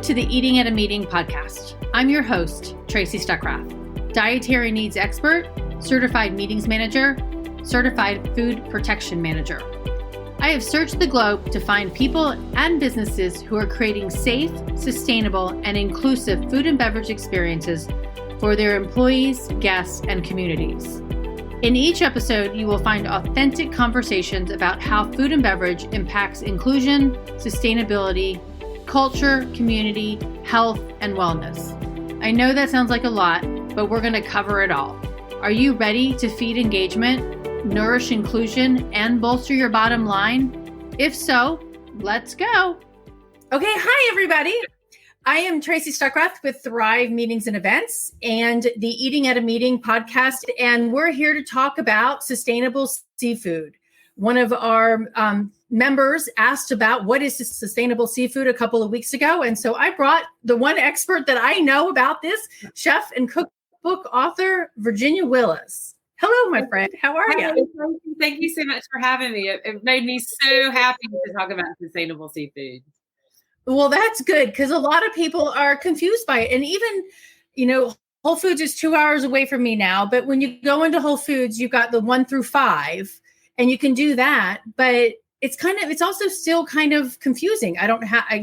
Welcome to the Eating at a Meeting podcast. I'm your host, Tracy Stuckrath, dietary needs expert, certified meetings manager, certified food protection manager. I have searched the globe to find people and businesses who are creating safe, sustainable, and inclusive food and beverage experiences for their employees, guests, and communities. In each episode, you will find authentic conversations about how food and beverage impacts inclusion, sustainability, culture, community, health, and wellness. I know that sounds like a lot, but we're going to cover it all. Are you ready to feed engagement, nourish inclusion, and bolster your bottom line? If so, let's go. Okay, hi everybody. I am Tracy Stuckrath with Thrive Meetings and Events and the Eating at a Meeting podcast, and we're here to talk about sustainable seafood. One of our members asked about what is sustainable seafood a couple of weeks ago, and so I brought the one expert that I know about this, chef and cookbook author, Virginia Willis. Hello, my friend. How are you? Thank you so much for having me. It made me so happy to talk about sustainable seafood. Well, that's good because a lot of people are confused by it. And even, Whole Foods is 2 hours away from me now. But when you go into Whole Foods, you've got the 1 through 5 and you can do that. But it's also still kind of confusing.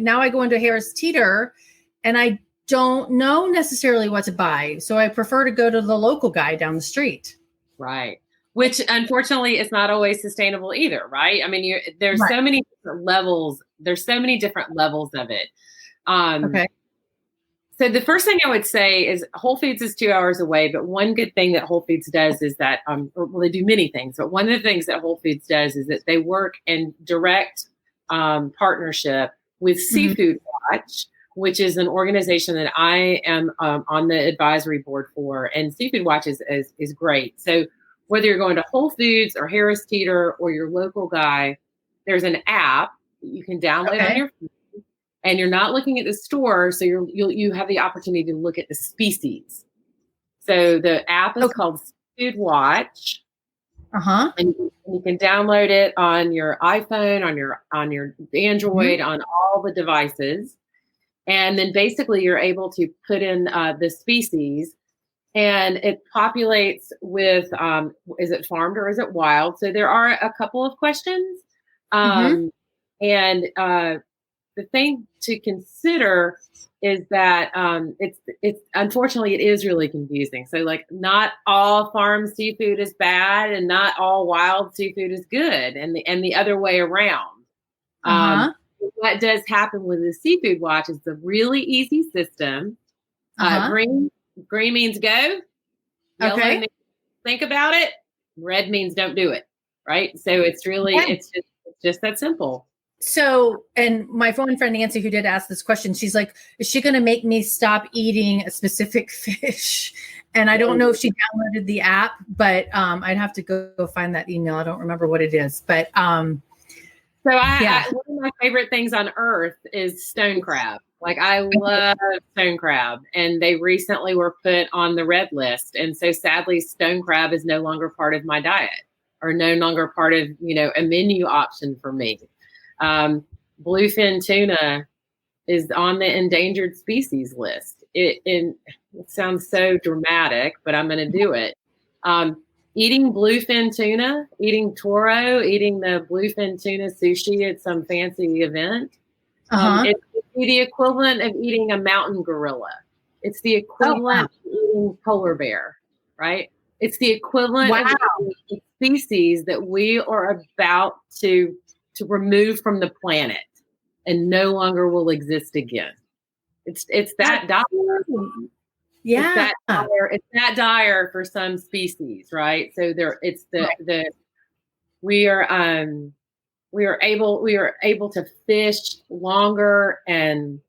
Now I go into Harris Teeter and I don't know necessarily what to buy. So I prefer to go to the local guy down the street. Right. Which unfortunately is not always sustainable either, right? I mean, there's so many different levels. There's so many different levels of it. Okay. So the first thing I would say is Whole Foods is 2 hours away, but one good thing that Whole Foods does is that, they do many things, but one of the things that Whole Foods does is that they work in direct partnership with Seafood Watch, which is an organization that I am on the advisory board for, and Seafood Watch is great. So whether you're going to Whole Foods or Harris Teeter or your local guy, there's an app that you can download on your phone. And you're not looking at the store, so you have the opportunity to look at the species. So the app is called Food Watch, and you can download it on your iPhone, on your Android, on all the devices, and then basically you're able to put in the species, and it populates with is it farmed or is it wild? So there are a couple of questions, and the thing to consider is that it's unfortunately it is really confusing. So like not all farm seafood is bad and not all wild seafood is good, and the other way around. What does happen with the Seafood Watch is a really easy system. Green means go. Yellow means think about it. Red means don't do it. Right. So it's really it's just that simple. So, and my friend Nancy, who did ask this question, she's like, is she going to make me stop eating a specific fish? And I don't know if she downloaded the app, but I'd have to go find that email. I don't remember what it is, but one of my favorite things on earth is stone crab. Like I love stone crab, and they recently were put on the red list. And so sadly, stone crab is no longer part of my diet or no longer part of, a menu option for me. Bluefin tuna is on the endangered species list. It sounds so dramatic, but I'm going to do it. Eating bluefin tuna, eating toro, eating the bluefin tuna sushi at some fancy event. It's the equivalent of eating a mountain gorilla. It's the equivalent of eating polar bear, right? It's the equivalent of eating a species that we are about to remove from the planet and no longer will exist again. It's that dire. Yeah. It's that dire for some species, right? So we are able to fish longer and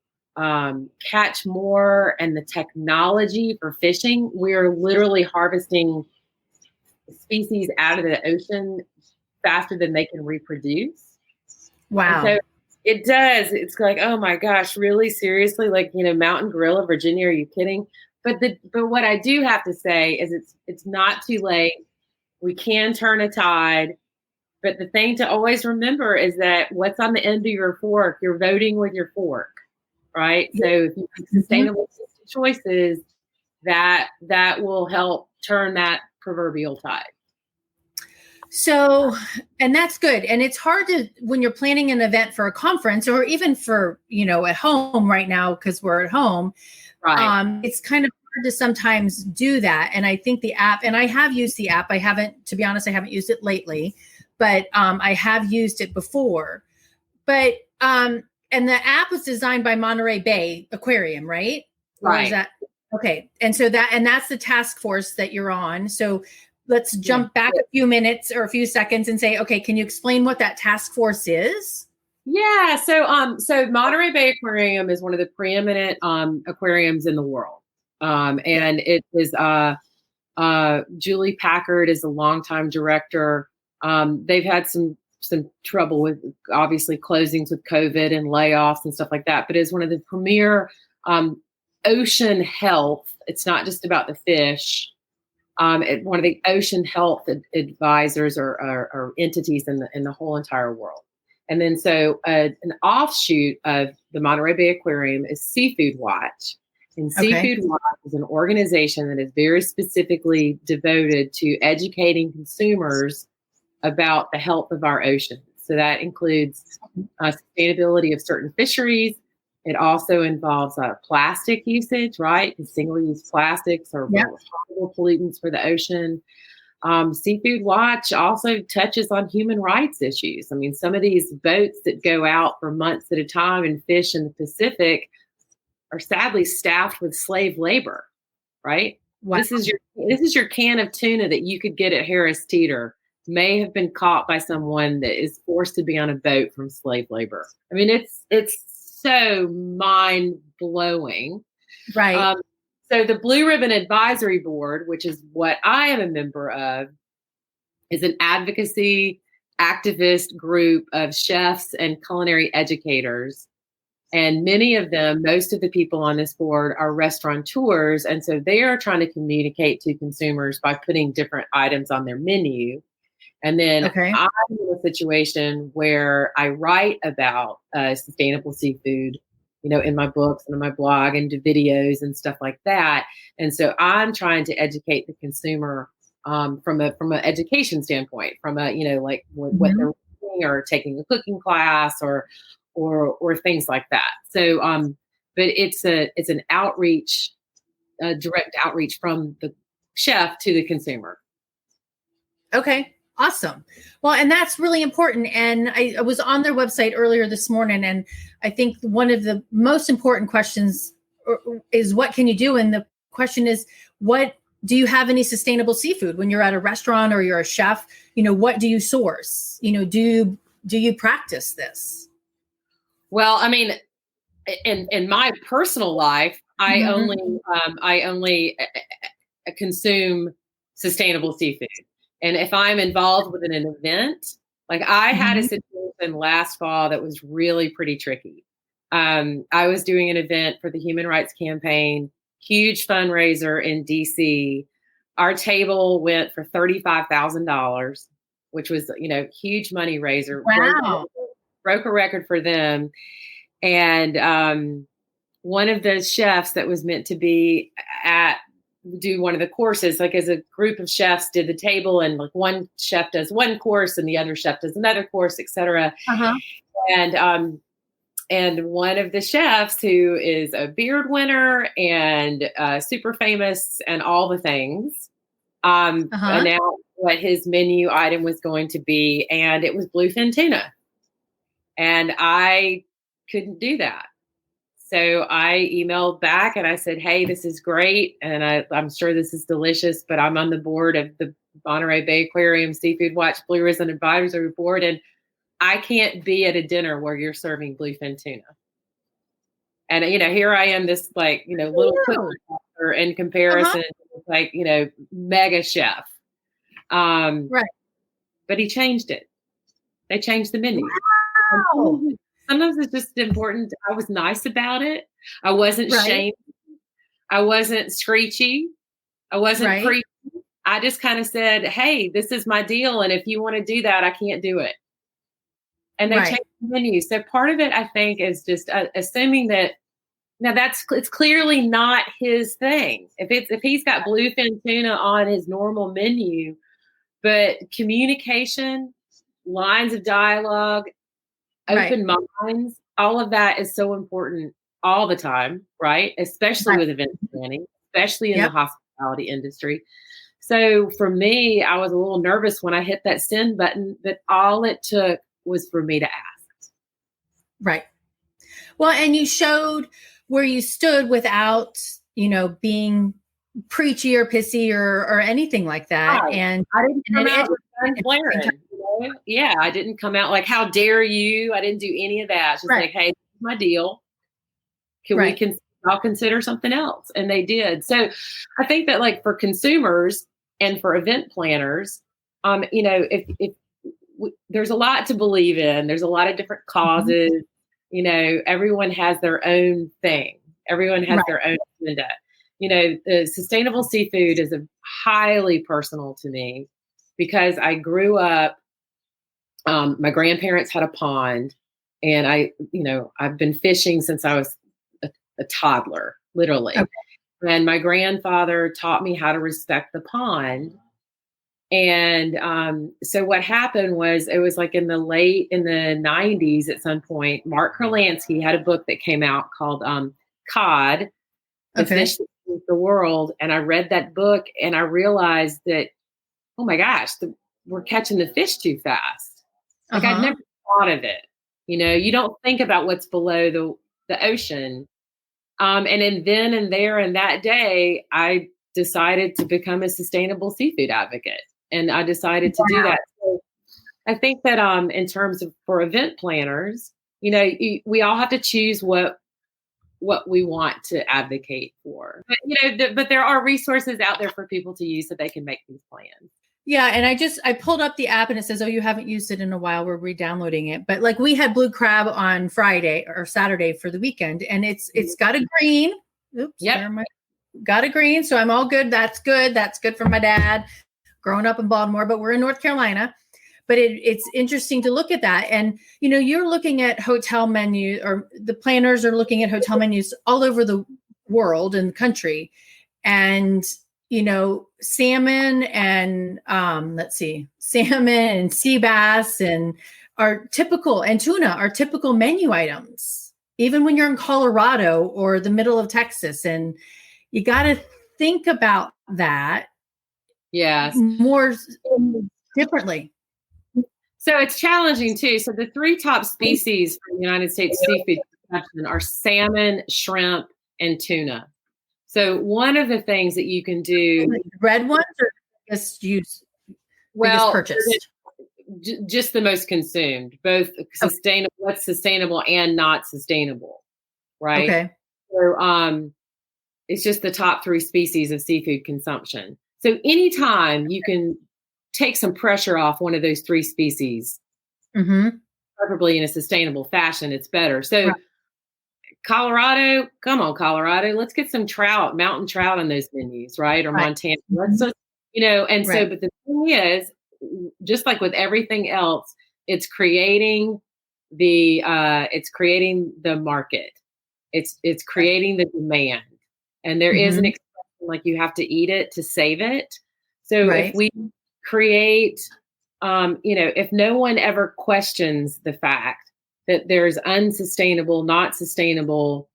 catch more, and the technology for fishing, we are literally harvesting species out of the ocean faster than they can reproduce. Wow. And so it does. It's like, oh my gosh, really seriously? Like, mountain gorilla, Virginia, are you kidding? But what I do have to say is it's not too late. We can turn a tide. But the thing to always remember is that what's on the end of your fork, you're voting with your fork. right? So if you make sustainable choices, that will help turn that proverbial tide. So, and that's good. And it's hard to, when you're planning an event for a conference or even for, at home right now, because we're at home, right. It's kind of hard to sometimes do that. And I think the app, and I have used the app. I haven't, to be honest, I haven't used it lately, but I have used it before. But, and the app was designed by Monterey Bay Aquarium, right? Right. Or is that, okay. And so that's the task force that you're on. So let's jump back a few minutes or a few seconds and say, okay, can you explain what that task force is? Yeah. So Monterey Bay Aquarium is one of the preeminent aquariums in the world. And it is Julie Packard is a longtime director. They've had some trouble with obviously closings with COVID and layoffs and stuff like that, but it's one of the premier ocean health. It's not just about the fish. One of the ocean health advisors or entities in the whole entire world. And then so an offshoot of the Monterey Bay Aquarium is Seafood Watch. And Seafood Watch is an organization that is very specifically devoted to educating consumers about the health of our oceans. So that includes sustainability of certain fisheries. It also involves plastic usage, right? Single-use plastics are horrible pollutants for the ocean. Seafood Watch also touches on human rights issues. I mean, some of these boats that go out for months at a time and fish in the Pacific are sadly staffed with slave labor, right? Wow. This is your can of tuna that you could get at Harris Teeter may have been caught by someone that is forced to be on a boat from slave labor. I mean, it's so mind-blowing. Right. So the Blue Ribbon Advisory Board, which is what I am a member of, is an advocacy activist group of chefs and culinary educators. And many of them, most of the people on this board are restaurateurs. And so they are trying to communicate to consumers by putting different items on their menu. And then I'm in a situation where I write about sustainable seafood, in my books and on my blog and do videos and stuff like that. And so I'm trying to educate the consumer from an education standpoint, from what they're doing or taking a cooking class or things like that. So, but it's an outreach, direct outreach from the chef to the consumer. Okay. Awesome. Well, and that's really important. And I was on their website earlier this morning, and I think one of the most important questions is what can you do? And the question is, what do you have any sustainable seafood when you're at a restaurant or you're a chef? What do you source? Do you practice this? Well, I mean, in my personal life, I only consume sustainable seafood. And if I'm involved with an event, like I had a situation last fall that was really pretty tricky. I was doing an event for the Human Rights Campaign, huge fundraiser in DC. Our table went for $35,000, which was, huge money raiser. Wow. Broke a record for them. And one of the chefs that was meant to be do one of the courses, like as a group of chefs did the table, and like one chef does one course and the other chef does another course, etc. And one of the chefs, who is a Beard winner and super famous and all the things, announced what his menu item was going to be, and it was bluefin tuna. And I couldn't do that. So I emailed back and I said, hey, this is great. And I'm sure this is delicious, but I'm on the board of the Monterey Bay Aquarium Seafood Watch Blue Ribbon Advisory Board. And I can't be at a dinner where you're serving bluefin tuna. And, here I am, this little cooker in comparison, mega chef. Right. But he changed it. They changed the menu. Wow. Sometimes it's just important. I was nice about it. I wasn't shamed. I wasn't screechy. I wasn't preachy. I just kind of said, hey, this is my deal. And if you want to do that, I can't do it. And they changed the menu. So part of it, I think, is just assuming that Now it's clearly not his thing. If he's got bluefin tuna on his normal menu, but communication, lines of dialogue, open minds, all of that is so important all the time, right? Especially with event planning, especially in the hospitality industry. So for me, I was a little nervous when I hit that send button, but all it took was for me to ask. Right. Well, and you showed where you stood without, being preachy or pissy or anything like that. Right. And I didn't come out with guns blaring. Yeah, I didn't come out like, how dare you? I didn't do any of that. Just like, hey, this is my deal. I'll consider something else. And they did. So I think that like for consumers and for event planners, if there's a lot to believe in, there's a lot of different causes, everyone has their own thing. Everyone has their own agenda. The sustainable seafood is highly personal to me because I grew up, my grandparents had a pond and I've been fishing since I was a toddler, literally. Okay. And my grandfather taught me how to respect the pond. And so what happened was, it was like in the 90s at some point, Mark Kurlansky had a book that came out called Cod, The Fish That Feeds the World. And I read that book and I realized that, oh my gosh, we're catching the fish too fast. Like I'd never thought of it. You don't think about what's below the ocean. And then and there and that day, I decided to become a sustainable seafood advocate. And I decided to do that. So I think that in terms of for event planners, we all have to choose what we want to advocate for. But, but there are resources out there for people to use so they can make these plans. Yeah. And I pulled up the app and it says, oh, you haven't used it in a while. We're re-downloading it. But like we had blue crab on Friday or Saturday for the weekend, and it's got a green. Oops. Yep. Got a green. So I'm all good. That's good. That's good for my dad growing up in Baltimore, but we're in North Carolina. But it's interesting to look at that. And, you're looking at hotel menus, or the planners are looking at hotel menus all over the world and country. And, salmon and salmon and sea bass and tuna are typical menu items, even when you're in Colorado or the middle of Texas. And you got to think about that. Yes. More differently. So it's challenging too. So the three top species for the United States seafood production are salmon, shrimp, and tuna. So one of the things that you can do, red ones or just use, purchased? Just the most consumed, both sustainable, what's sustainable and not sustainable, right? Okay. So it's just the top three species of seafood consumption. So anytime you can take some pressure off one of those three species, preferably in a sustainable fashion, it's better. So Colorado, come on, Colorado, let's get some trout, mountain trout on those menus, right? Or Montana. Let's just, and so, but the thing is, just like with everything else, it's creating the market. It's creating the demand. And there is an expression like you have to eat it to save it. So if we create, if no one ever questions the fact that there's unsustainable, not sustainable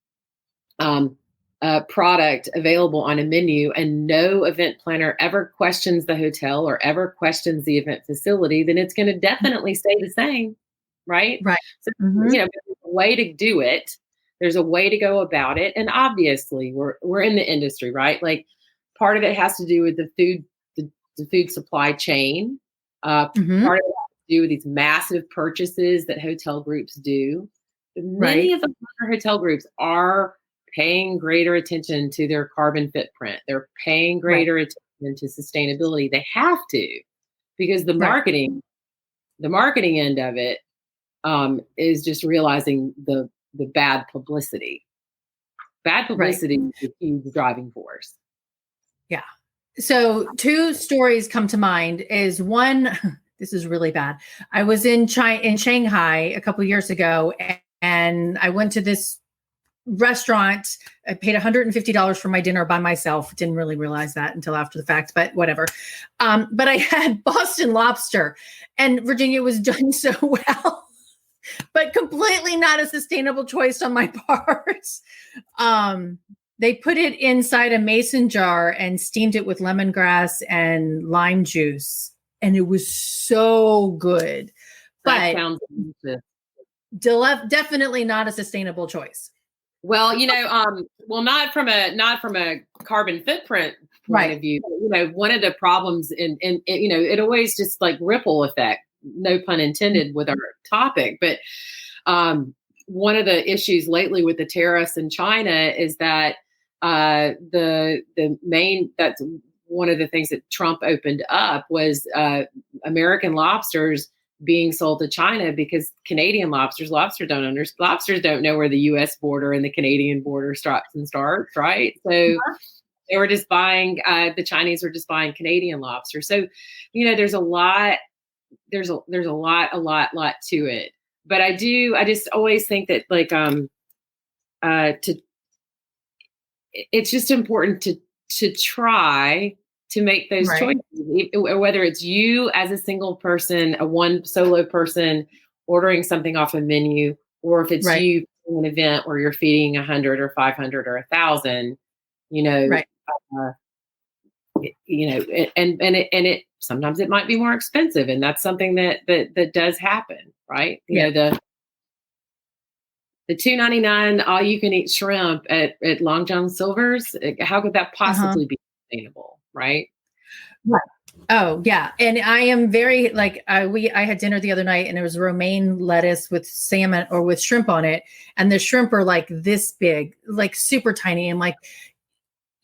product available on a menu, and no event planner ever questions the hotel or ever questions the event facility, then it's going to definitely stay the same, right? Right. So, there's a way to do it. There's a way to go about it. And obviously we're in the industry, right? Like part of it has to do with the food supply chain. Part of it has to do with these massive purchases that hotel groups do. But many of the hotel groups are paying greater attention to their carbon footprint. They're paying greater attention to sustainability. They have to, because the marketing end of it is just realizing the bad publicity. Bad publicity is a huge driving force. Yeah. So 2 stories come to mind. Is one, this is really bad. I was in Shanghai a couple of years ago, and I went to this restaurant. I paid $150 for my dinner by myself. Didn't really realize that until after the fact, but whatever. But I had Boston lobster, and Virginia was done so well, but completely not a sustainable choice on my part. They put it inside a mason jar and steamed it with lemongrass and lime juice, and it was so good. That But sounds delicious. Definitely not a sustainable choice. Well, not from a carbon footprint point of view. One of the problems in it always just like ripple effect, no pun intended, with our topic. But one of the issues lately with the tariffs in China is that that's one of the things that Trump opened up was American lobsters being sold to China, because Canadian lobsters don't know where the U.S. border and the Canadian border stops and starts, right? So they were just buying, the Chinese were just buying Canadian lobster. So, there's a lot to it. But I just always think that it's just important to try to make those choices, whether it's you as a single person, one solo person ordering something off a menu, or if it's you in an event where you're feeding 100 or 500 or 1,000, and it sometimes it might be more expensive, and that's something that does happen, right? The $2.99 all you can eat shrimp at Long John Silver's, how could that possibly be sustainable, right? Oh yeah, and I am very I had dinner the other night, and it was romaine lettuce with salmon or with shrimp on it, and the shrimp are like this big, like super tiny. I'm like,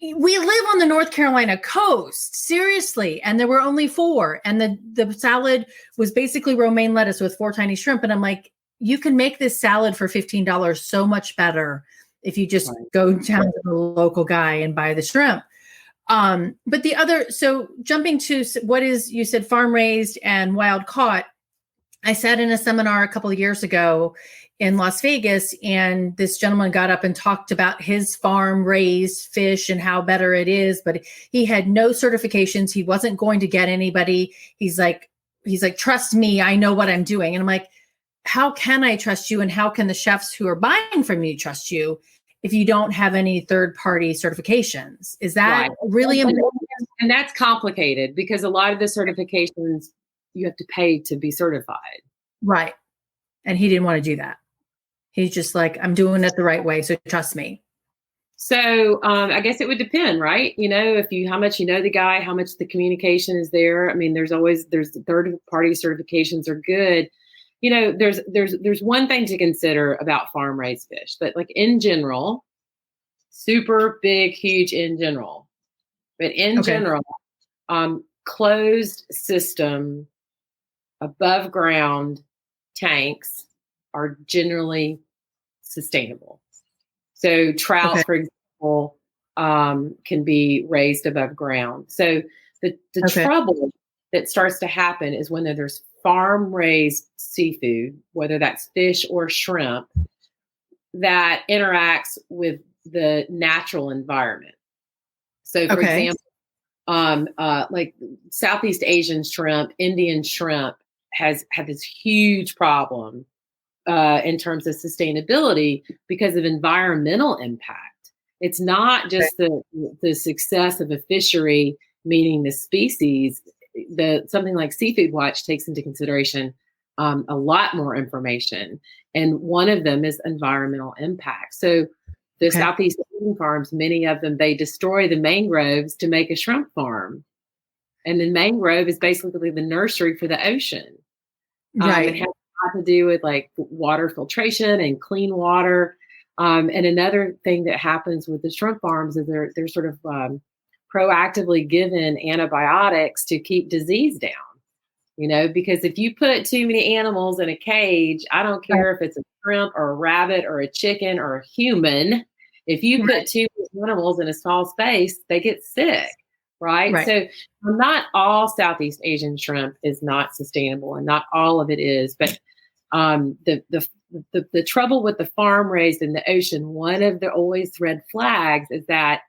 we live on the North Carolina coast, seriously, and there were only 4, and the salad was basically romaine lettuce with 4 tiny shrimp, and I'm like, you can make this salad for $15 so much better if you just go down to the local guy and buy the shrimp. But so jumping to you said farm raised and wild caught. I sat in a seminar a couple of years ago in Las Vegas, and this gentleman got up and talked about his farm raised fish and how better it is, but he had no certifications. He wasn't going to get anybody. He's like, trust me, I know what I'm doing. And I'm like, how can I trust you? And how can the chefs who are buying from you trust you if you don't have any third-party certifications? Is that really important? And that's complicated, because a lot of the certifications you have to pay to be certified. Right. And he didn't want to do that. He's just like, I'm doing it the right way, so trust me. So I guess it would depend, right? How much you know the guy, how much the communication is there. I mean, there's third-party certifications are good. There's one thing to consider about farm raised fish, but like in general, super big, huge in general, but in general, closed system, above ground tanks are generally sustainable. So trout, for example, can be raised above ground. So the trouble that starts to happen is when there's farm raised seafood, whether that's fish or shrimp, that interacts with the natural environment. So for example, like Southeast Asian shrimp, Indian shrimp has had this huge problem in terms of sustainability because of environmental impact. It's not just the success of a fishery, meaning the species. Something like Seafood Watch takes into consideration a lot more information. And one of them is environmental impact. So the Southeast Asian farms, many of them, they destroy the mangroves to make a shrimp farm. And the mangrove is basically the nursery for the ocean. It has a lot to do with like water filtration and clean water. And another thing that happens with the shrimp farms is they're sort of proactively given antibiotics to keep disease down, because if you put too many animals in a cage, I don't care if it's a shrimp or a rabbit or a chicken or a human, if you put too many animals in a small space, they get sick, right? So not all Southeast Asian shrimp is not sustainable, and not all of it is, but the the trouble with the farm raised in the ocean, one of the always red flags is that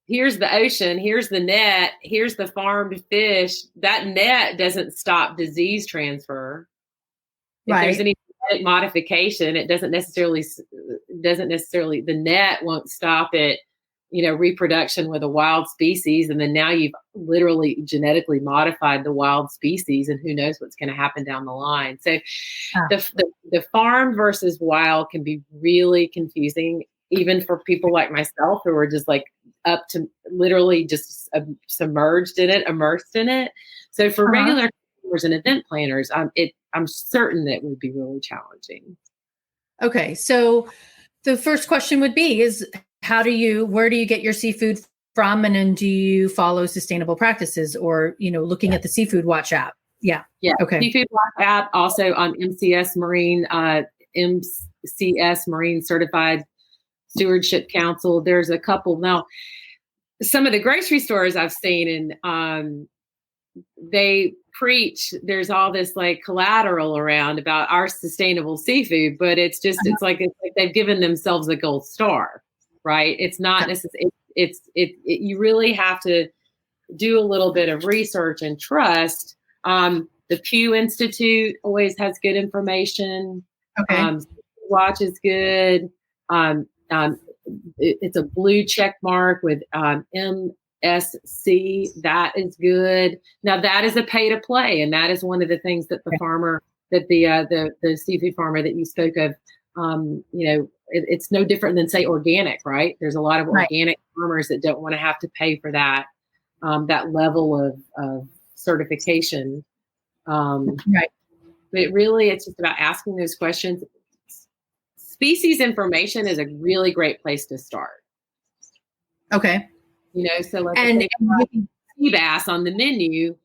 here's the ocean, here's the net, here's the farmed fish. That net doesn't stop disease transfer. If there's any genetic modification, it doesn't necessarily, the net won't stop it, reproduction with a wild species. And then now you've literally genetically modified the wild species, and who knows what's going to happen down the line. So the farm versus wild can be really confusing, even for people like myself who are just like up to literally just submerged in it, immersed in it. So for regular consumers and event planners, I'm certain that would be really challenging. Okay. So the first question would be is where do you get your seafood from? And then do you follow sustainable practices or, looking at the Seafood Watch app? Yeah. Yeah. Okay. Seafood Watch app, also on MCS Marine Certified Stewardship Council. There's a couple now. Some of the grocery stores I've seen, and they preach there's all this like collateral around about our sustainable seafood, but it's like they've given themselves a gold star, right? It's not necessarily. You really have to do a little bit of research and trust. The Pew Institute always has good information. Okay. Watch is good. It's a blue check mark with MSC. That is good. Now that is a pay to play, and that is one of the things that the seafood farmer that you spoke of. It's no different than say organic, right? There's a lot of organic farmers that don't want to have to pay for that level of certification. But it's just about asking those questions. Species information is a really great place to start. Okay. So like sea bass on the menu,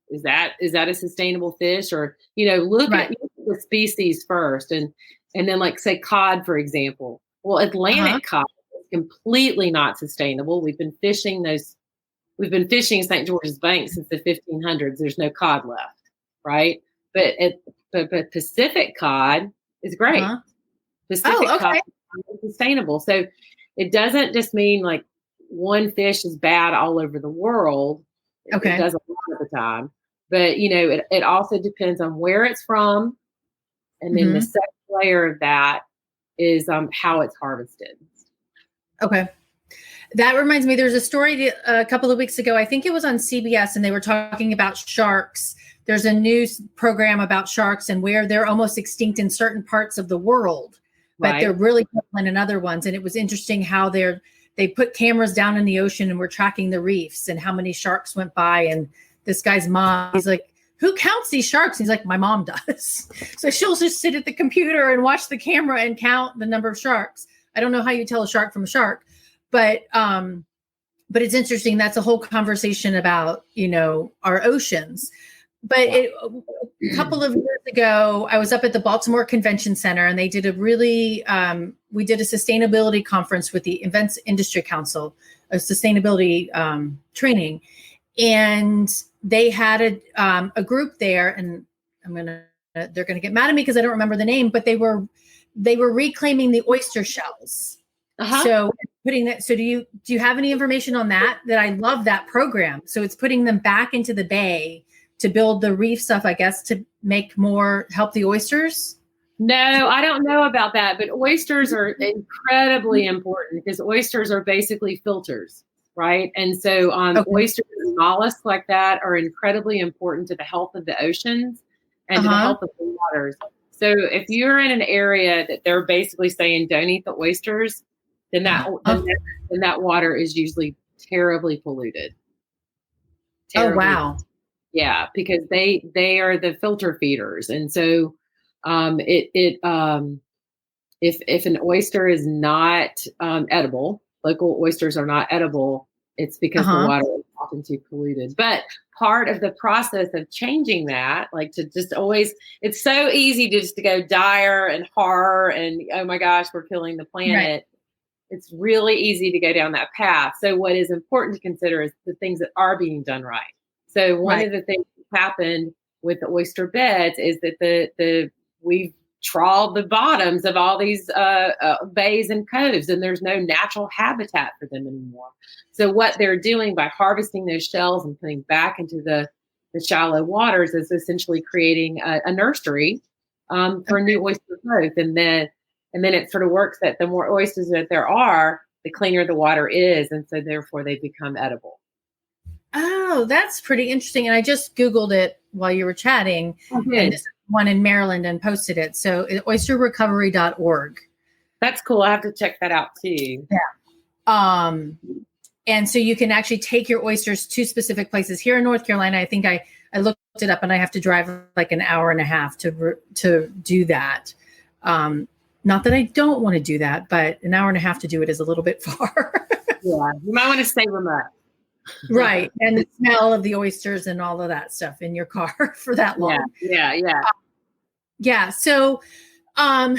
is that a sustainable fish? Or, look at the species first. And then like say cod, for example. Well, Atlantic cod is completely not sustainable. We've been fishing St. George's Bank since the 1500s. There's no cod left. Right. But Pacific cod is great. Pacific cod is sustainable. So it doesn't just mean like one fish is bad all over the world. Okay. It does a lot of the time. But, it also depends on where it's from. And then the second layer of that is how it's harvested. Okay. That reminds me, there's a story a couple of weeks ago, I think it was on CBS, and they were talking about sharks. There's a news program about sharks and where they're almost extinct in certain parts of the world, but they're really prevalent in other ones. And it was interesting how they put cameras down in the ocean and were tracking the reefs and how many sharks went by. And this guy's mom, he's like, who counts these sharks? He's like, my mom does. So she'll just sit at the computer and watch the camera and count the number of sharks. I don't know how you tell a shark from a shark, but it's interesting. That's a whole conversation about, our oceans. But a couple of years ago, I was up at the Baltimore Convention Center, and they did we did a sustainability conference with the Events Industry Council, a sustainability training. And they had a group there, and they're going to get mad at me because I don't remember the name, but they were reclaiming the oyster shells. So putting that, do you have any information on that? That I love that program. So it's putting them back into the bay to build the reef stuff, I guess, to help the oysters? No, I don't know about that, but oysters are incredibly important because oysters are basically filters, right? And so oysters and mollusks like that are incredibly important to the health of the oceans and to the health of the waters. So if you're in an area that they're basically saying don't eat the oysters, then that water is usually terribly polluted. Oh, wow. Yeah, because they are the filter feeders. And so if an oyster is not edible, local oysters are not edible, it's because the water is often too polluted. But part of the process of changing that, like to just always, it's so easy to just to go dire and horror and, oh my gosh, we're killing the planet. Right. It's really easy to go down that path. So what is important to consider is the things that are being done right. So one of the things that happened with the oyster beds is that we've trawled the bottoms of all these bays and coves, and there's no natural habitat for them anymore. So what they're doing by harvesting those shells and putting back into the shallow waters is essentially creating a nursery for new oyster growth. And then it sort of works that the more oysters that there are, the cleaner the water is, and so therefore they become edible. Oh, that's pretty interesting. And I just Googled it while you were chatting. And this is one in Maryland and posted it. So oysterrecovery.org. That's cool. I have to check that out too. Yeah. And so you can actually take your oysters to specific places. Here in North Carolina, I think I looked it up, and I have to drive like an hour and a half to do that. Not that I don't want to do that, but an hour and a half to do it is a little bit far. Yeah, you might want to save them up. Right. And the smell of the oysters and all of that stuff in your car for that long. Yeah. So one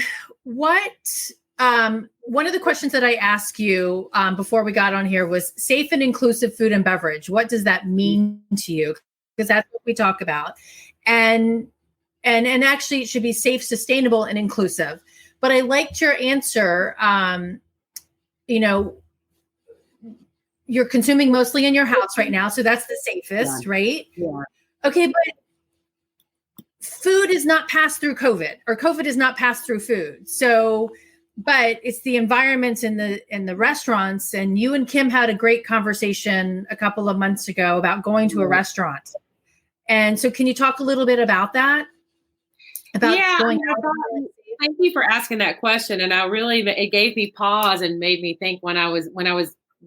of the questions that I asked you before we got on here was safe and inclusive food and beverage. What does that mean to you? Because that's what we talk about. And actually it should be safe, sustainable, and inclusive. But I liked your answer. You're consuming mostly in your house right now. So that's the safest, right? Yeah. Okay. But food is not passed through COVID, or COVID is not passed through food. So, but it's the environments in the restaurants. And you and Kim had a great conversation a couple of months ago about going to a restaurant. And so can you talk a little bit about that? About going out? Thank you for asking that question. And it gave me pause and made me think when I was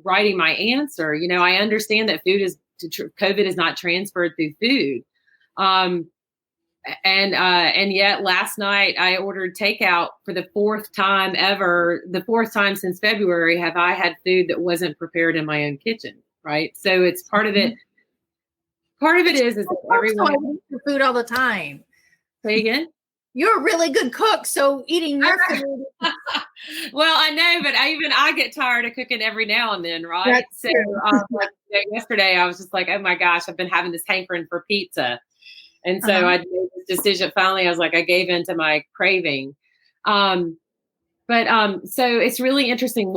writing my answer. I understand that COVID is not transferred through food. And yet last night I ordered takeout for the fourth time since February have I had food that wasn't prepared in my own kitchen. Right. So it's part of it. Part of it is that everyone eats food all the time. Say again? You're a really good cook, so eating your food. Well, I know, but I get tired of cooking every now and then, right? That's true. Yesterday, I was just like, oh my gosh, I've been having this hankering for pizza. And so I made this decision. Finally, I was like, I gave in to my craving. So it's really interesting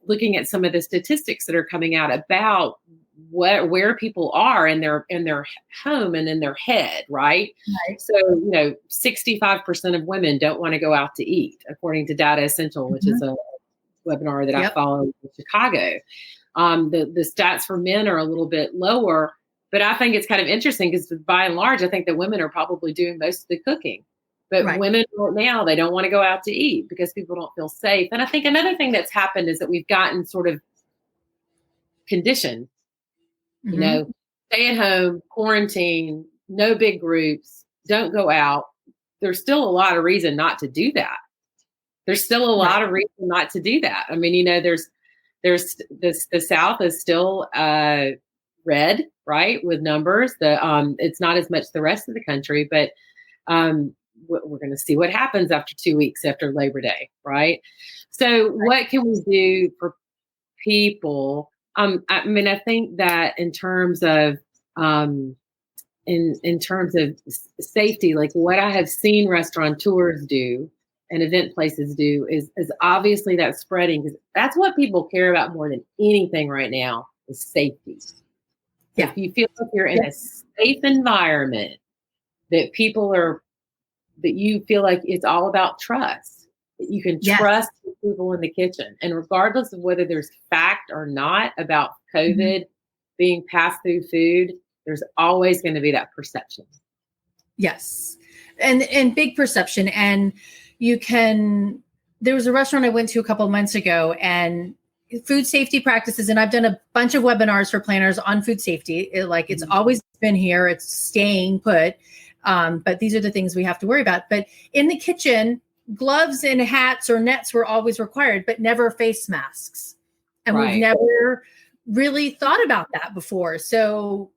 looking at some of the statistics that are coming out about where people are in their home and in their head, right? So 65% of women don't want to go out to eat, according to Data Essential, which is a webinar that I follow in Chicago. The stats for men are a little bit lower, but I think it's kind of interesting because by and large, I think that women are probably doing most of the cooking. But women right now, they don't want to go out to eat because people don't feel safe. And I think another thing that's happened is that we've gotten sort of conditioned. Stay at home, quarantine, no big groups, don't go out. There's still a lot of reason not to do that. There's still a lot of reason not to do that. I mean, there's the South is still red, right, with numbers. It's not as much the rest of the country, but we're going to see what happens after 2 weeks after Labor Day, right? So what can we do for people? I mean, I think that in terms of in terms of safety, like what I have seen restaurateurs do and event places do is obviously that spreading, because that's what people care about more than anything right now is safety. Yeah. If you feel like you're in a safe environment, that you feel like it's all about trust. That you can trust the people in the kitchen. And regardless of whether there's fact or not about COVID being passed through food, there's always going to be that perception. Yes. And big perception. And there was a restaurant I went to a couple of months ago, and food safety practices. And I've done a bunch of webinars for planners on food safety. It's always been here. It's staying put. But these are the things we have to worry about. But in the kitchen, gloves and hats or nets were always required, but never face masks. And we've never really thought about that before. So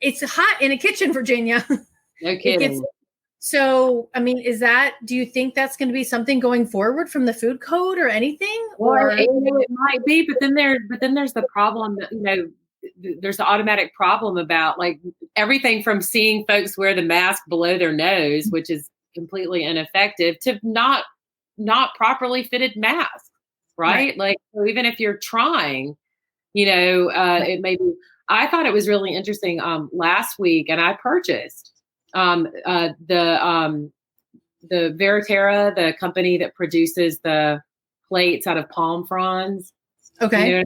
it's hot in a kitchen, Virginia. No kidding. So, I mean, do you think that's going to be something going forward from the food code or anything? Or it might be, but then there's the problem that, there's the automatic problem about like everything from seeing folks wear the mask below their nose, which is completely ineffective to not properly fitted masks, right? Like, so even if you're trying, it may be. I thought it was really interesting last week, and I purchased the Veriterra, the company that produces the plates out of palm fronds. Okay.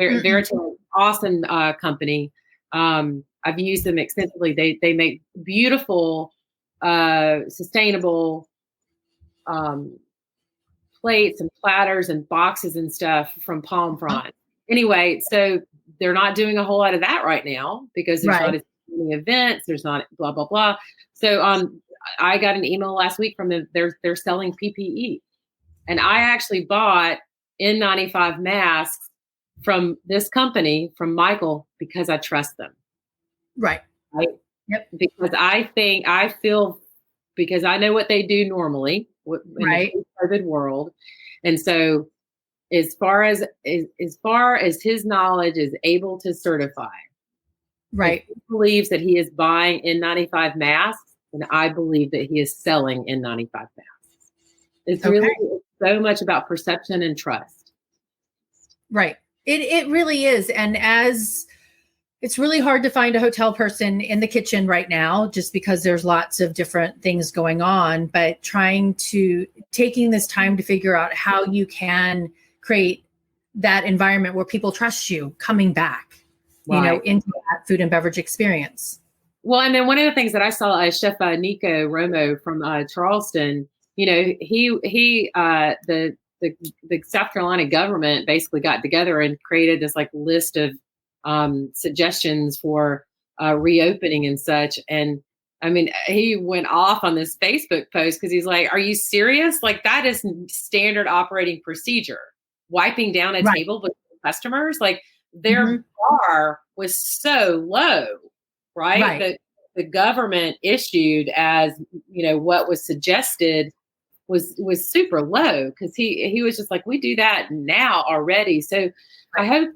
Veriterra, awesome company. I've used them extensively. They make beautiful, sustainable plates and platters and boxes and stuff from palm frond. Anyway, so they're not doing a whole lot of that right now because there's not as many events. There's not blah, blah, blah. So I got an email last week from them. They're selling PPE. And I actually bought N95 masks from this company, from Michael, because I trust them. Right. Yep. Because because I know what they do normally in the COVID world. And so as far as his knowledge is able to certify, if he believes that he is buying N95 masks, then I believe that he is selling N95 masks. It's really so much about perception and trust. Right. It really is. And as it's really hard to find a hotel person in the kitchen right now, just because there's lots of different things going on, but taking this time to figure out how you can create that environment where people trust you coming back, into that food and beverage experience. Well, and then one of the things that I saw, Chef Nico Romo from Charleston, the South Carolina government basically got together and created this list of suggestions for reopening and such. And I mean, he went off on this Facebook post because he's like, are you serious? Like, that is standard operating procedure. Wiping down a table with customers, like their bar was so low, right? That the government issued as, what was suggested was super low, because he was just like, we do that now already. So I hope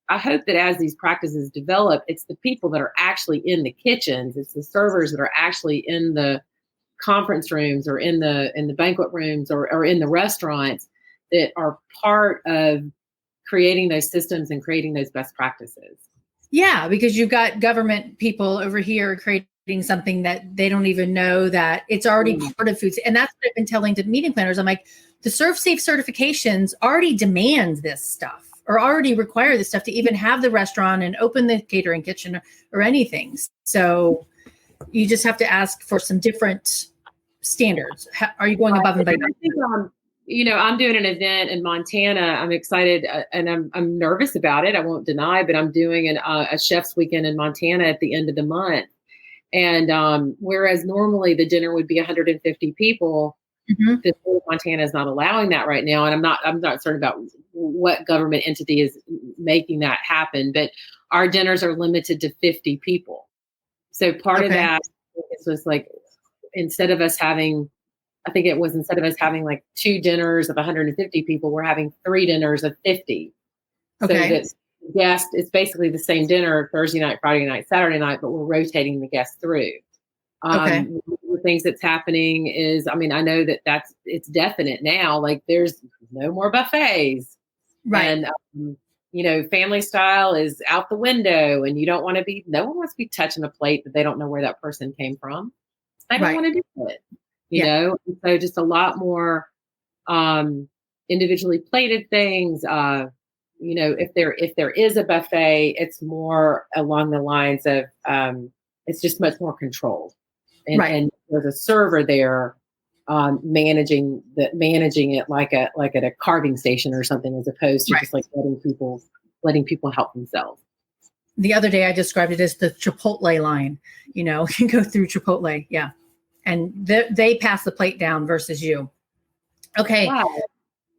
that as these practices develop, it's the people that are actually in the kitchens, it's the servers that are actually in the conference rooms or in the banquet rooms or in the restaurants that are part of creating those systems and creating those best practices. Yeah, because you've got government people over here creating something that they don't even know that it's already part of foods. And that's what I've been telling to meeting planners. I'm like, the Serve Safe certifications already demand this stuff, or already require this stuff to even have the restaurant and open the catering kitchen or anything. So you just have to ask for some different standards. Are you going above and beyond? I'm doing an event in Montana. I'm excited and I'm nervous about it. I won't deny, but I'm doing a chef's weekend in Montana at the end of the month. And whereas normally the dinner would be 150 people, the state of Montana is not allowing that right now. And I'm not certain about what government entity is making that happen, but our dinners are limited to 50 people. So part of that was like, instead of us having like 2 dinners of 150 people, we're having 3 dinners of 50. So that guest, it's basically the same dinner Thursday night, Friday night, Saturday night, but we're rotating the guests through. One of the things that's happening is, I mean, I know it's definite now, like there's no more buffets. Right. And, family style is out the window, and no one wants to be touching a plate that they don't know where that person came from. They don't want to do it. You know, and so just a lot more individually plated things. If there is a buffet, it's more along the lines of it's just much more controlled, and there's a server there managing it like at a carving station or something, as opposed to just like letting people help themselves. The other day I described it as the Chipotle line. You can go through Chipotle, and they pass the plate down versus you. Okay. Wow.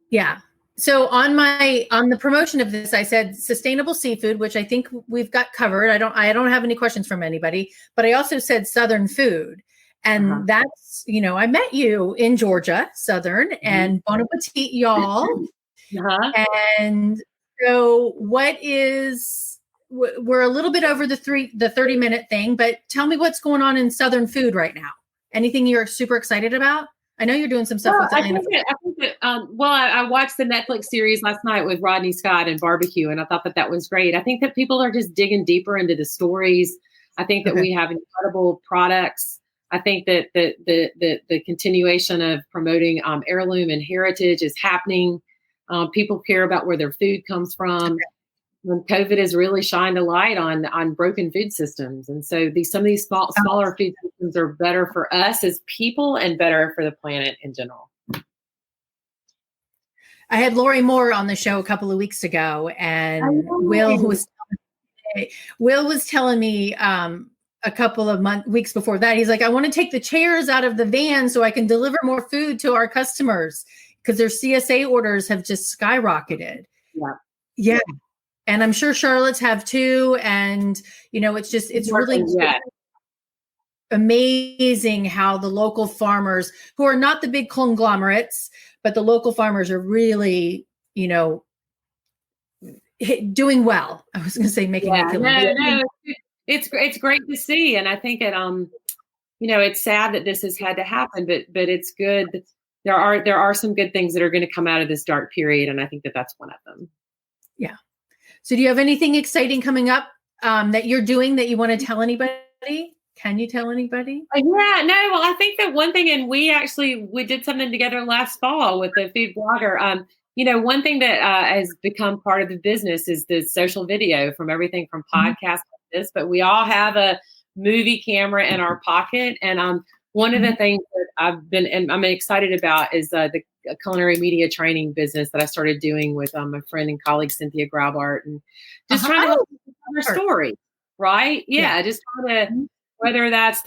Yeah. So on the promotion of this, I said sustainable seafood, which I think we've got covered. I don't have any questions from anybody, but I also said Southern food. And that's, I met you in Georgia, Southern, and Bon Appetit, y'all. And so we're a little bit over the 30-minute thing, but tell me what's going on in Southern food right now. Anything you're super excited about? I know you're doing some stuff with Atlanta. I watched the Netflix series last night with Rodney Scott and barbecue, and I thought that was great. I think that people are just digging deeper into the stories. I think that we have incredible products. I think that the continuation of promoting heirloom and heritage is happening. People care about where their food comes from. When COVID has really shined a light on broken food systems. And so some of these smaller food systems are better for us as people and better for the planet in general. I had Lori Moore on the show a couple of weeks ago, and Will was telling me a couple of weeks before that, he's like, I want to take the chairs out of the van so I can deliver more food to our customers because their CSA orders have just skyrocketed. Yeah. And I'm sure Charlotte's have too. And, it's really amazing how the local farmers, who are not the big conglomerates, but the local farmers are really, doing well. I was going to say it's great to see. And I think it's sad that this has had to happen, but it's good. There are some good things that are going to come out of this dark period. And I think that that's one of them. Yeah. So do you have anything exciting coming up that you're doing that you want to tell anybody? Can you tell anybody? Well, I think that one thing, and we did something together last fall with the food blogger. One thing that has become part of the business is the social video, from everything from podcasts like this, but we all have a movie camera in our pocket. And one of the things that I'm excited about is the culinary media training business that I started doing with my friend and colleague, Cynthia Graubart, and just trying to help our story, right? Yeah. Just trying to, whether that's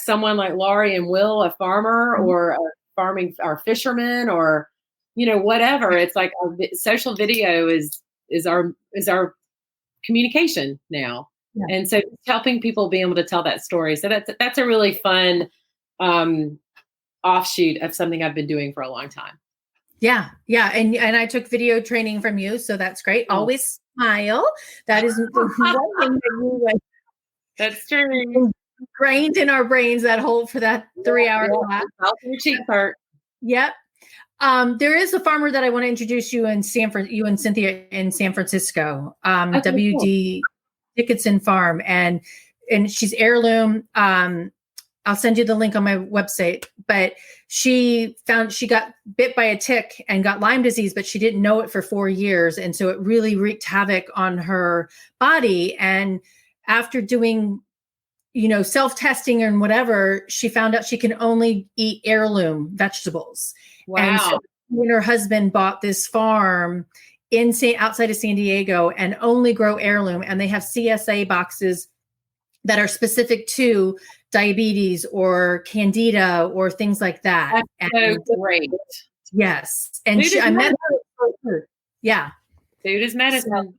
someone like Laurie and Will, a farmer, or our fisherman, or, whatever. It's like social video is our communication now. Yeah. And so helping people be able to tell that story. So that's a really fun offshoot of something I've been doing for a long time. Yeah. Yeah. And I took video training from you. So that's great. Always smile. That is one thing that you That's true. Ingrained in our brains, that hold for that 3-hour class. Your cheeks hurt. Yep. There is a farmer that I want to introduce you and Cynthia in San Francisco, W.D. Dickinson Farm. And she's heirloom. I'll send you the link on my website, but she got bit by a tick and got Lyme disease, but she didn't know it for 4 years. And so it really wreaked havoc on her body. And after doing, self-testing and whatever, she found out she can only eat heirloom vegetables. Wow. And so she and her husband bought this farm outside of San Diego and only grow heirloom. And they have CSA boxes that are specific to diabetes or candida or things like that. That's so great. Yes. And I met her. Yeah. Food is medicine. So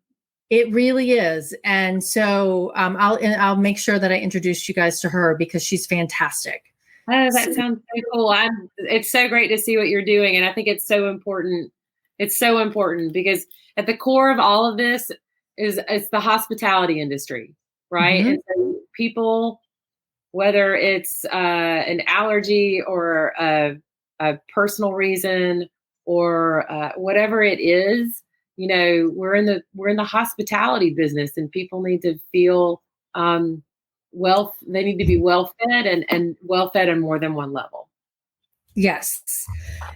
it really is. And so I'll make sure that I introduce you guys to her because she's fantastic. Oh, that sounds so cool. It's so great to see what you're doing. And I think it's so important. It's so important because at the core of all of this it's the hospitality industry, right? Mm-hmm. And so people, whether it's an allergy or a personal reason or whatever it is, we're in the hospitality business, and people need to feel they need to be well fed and well fed on more than one level. Yes.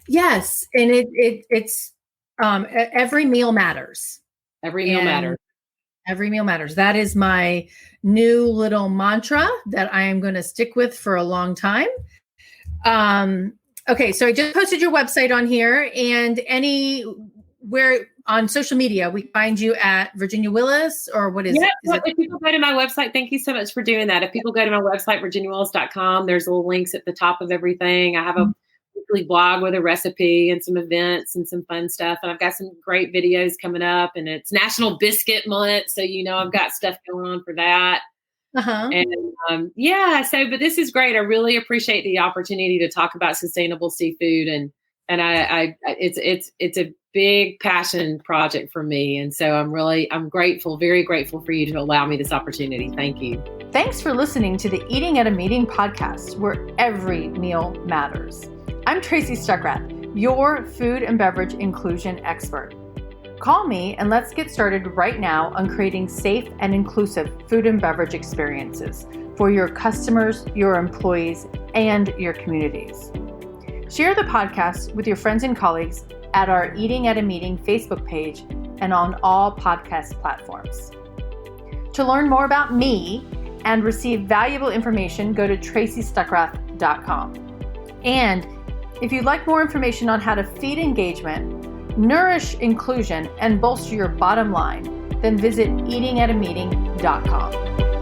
Yes. And it's every meal matters. Every meal matters. Every meal matters. That is my new little mantra that I am going to stick with for a long time. Okay. So I just posted your website on here, and anywhere on social media, we find you at Virginia Willis, or what is it? If people go to my website, thank you so much for doing that. If people go to my website, virginiawillis.com, there's little links at the top of everything. I have a weekly blog with a recipe and some events and some fun stuff. And I've got some great videos coming up, and it's National Biscuit Month. So, I've got stuff going on for that. Uh-huh. And but this is great. I really appreciate the opportunity to talk about sustainable seafood and And it's a big passion project for me. And so I'm grateful, very grateful for you to allow me this opportunity. Thank you. Thanks for listening to the Eating at a Meeting podcast, where every meal matters. I'm Tracy Stuckrath, your food and beverage inclusion expert. Call me and let's get started right now on creating safe and inclusive food and beverage experiences for your customers, your employees, and your communities. Share the podcast with your friends and colleagues at our Eating at a Meeting Facebook page and on all podcast platforms. To learn more about me and receive valuable information, go to tracystuckrath.com. And if you'd like more information on how to feed engagement, nourish inclusion, and bolster your bottom line, then visit eatingatameeting.com.